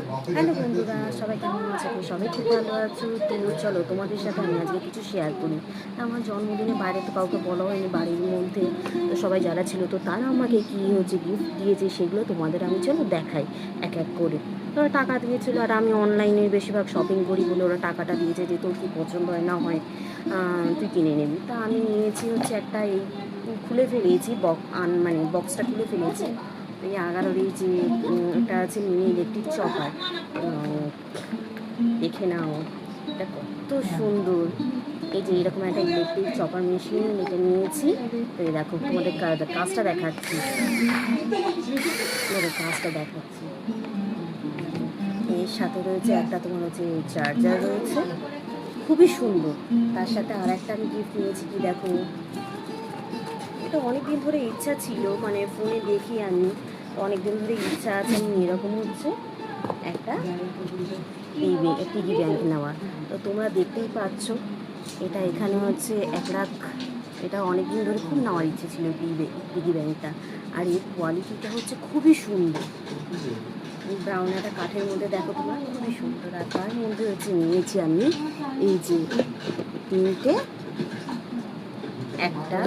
Hello বন্ধুরা, সবাই কেমন আছো? সবাই খুব ভালো আছো তো? চলো তোমাদের সাথে আমি আজকে কিছু শেয়ার করি। আমার জন্মদিনে বাইরে তো কাউকে বলা হয়নি, বাড়ির মধ্যে তো সবাই যারা ছিল তো তারা আমাকে কী গিফট দিয়েছে সেগুলো তোমাদের আমি চলো দেখাই এক এক করে। ওরা টাকা দিয়েছিল আর আমি অনলাইনে বেশিরভাগ শপিং করি বলে ওরা টাকাটা দিয়েছে যে তোর কী পছন্দ হয় না হয় তুই কিনে নিবি। তা আমি নিয়েছি হচ্ছে একটা এই খুলে ফেলেছি মানে বক্সটা খুলে ফেলেছি। এই 11-এর এই যে এটা আছে মিনি ইলেকট্রিক চপার, দেখে নাও এটা কত সুন্দর। এই যে এরকম একটা ইলেকট্রিক চপার মেশিন এটা নিয়েছি। তো এই দেখো তোমাদের কাজটা দেখাচ্ছি, কাজটা দেখাচ্ছি। এর সাথে রয়েছে একটা তোমার হচ্ছে চার্জার রয়েছে, খুবই সুন্দর। তার সাথে আর একটা আমি গিফট নিয়েছি, কি দেখো, এটা অনেক দিন ধরে ইচ্ছা ছিল, মানে ফোনে দেখি আমি, অনেক দিন ধরে ইচ্ছা আছে আমি এরকম হচ্ছে একটা পিগি ব্যাংক নেওয়ার। তো তোমরা দেখতেই পাচ্ছ এটা এখানে হচ্ছে 1 লাখ। এটা অনেক দিন ধরে খুব নেওয়ার ইচ্ছে ছিল পিগি ব্যাংকটা। আর এর কোয়ালিটিটা হচ্ছে খুবই সুন্দর, ব্রাউন একটা কাঠের মধ্যে, দেখো তোমার খুবই সুন্দর। আর তার মধ্যে হচ্ছে নিয়েছি আমি এই যে 3টে, একটা,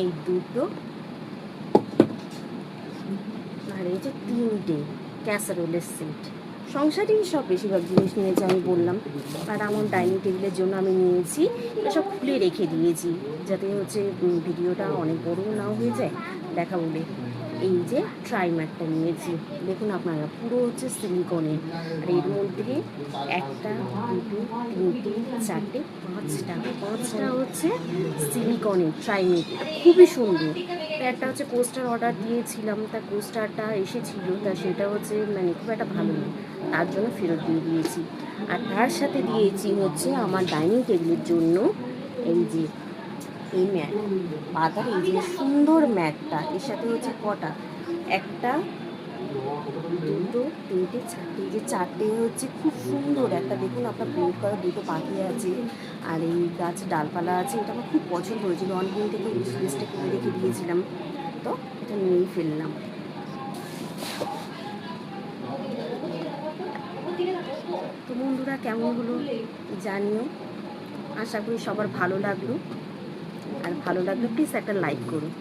এই 2টো, আর এই যে 3টে ক্যাসারোলের সেট। সংসারেই সব বেশিরভাগ জিনিস নিয়েছি আমি বললাম। আর আমার ডাইনিং টেবিলের জন্য আমি নিয়েছি, এসব খুলে রেখে দিয়েছি যাতে হচ্ছে ভিডিওটা অনেক বড় নাও হয়ে যায় দেখা বলে। এই যে ট্রাই ম্যাটটা নিয়েছি, দেখুন আপনারা, পুরো হচ্ছে সিলিকনের। আর এর মধ্যে 1টা, 2টো, 3টে, 4টে, 5টা হচ্ছে সিলিকনের ট্রাই ম্যাট। এটা খুবই সুন্দর। একটা হচ্ছে কোস্টার অর্ডার দিয়েছিলাম, তার কোস্টারটা এসেছিলো, তা সেটা হচ্ছে মানে খুব একটা ভালো না, তার জন্য ফেরত দিয়ে দিয়েছি। আর তার সাথে দিয়েছি হচ্ছে আমার ডাইনিং টেবিলের জন্য এই যে এই ম্যাট, পাতার এই যে সুন্দর ম্যাটটা। এর সাথে হচ্ছে কটা, 1টা, 2টো, 3টে, 4টে, এই যে 4টে হচ্ছে খুব সুন্দর। একটা দেখুন আপনার প্রিন্ট করা 2টো পাখি আছে, আর এই গাছ ডালপালা আছে। এটা আমার খুব পছন্দ হয়েছিল, অনেকদিন থেকে লিস্টে করে রেখে দিয়েছিলাম, তো এটা নিয়েই ফেললাম। তো বন্ধুরা, কেমন হলো জানিও, আশা করি সবার ভালো লাগলো। আর ভালো লাগলে প্লিজ একটা লাইক করুন।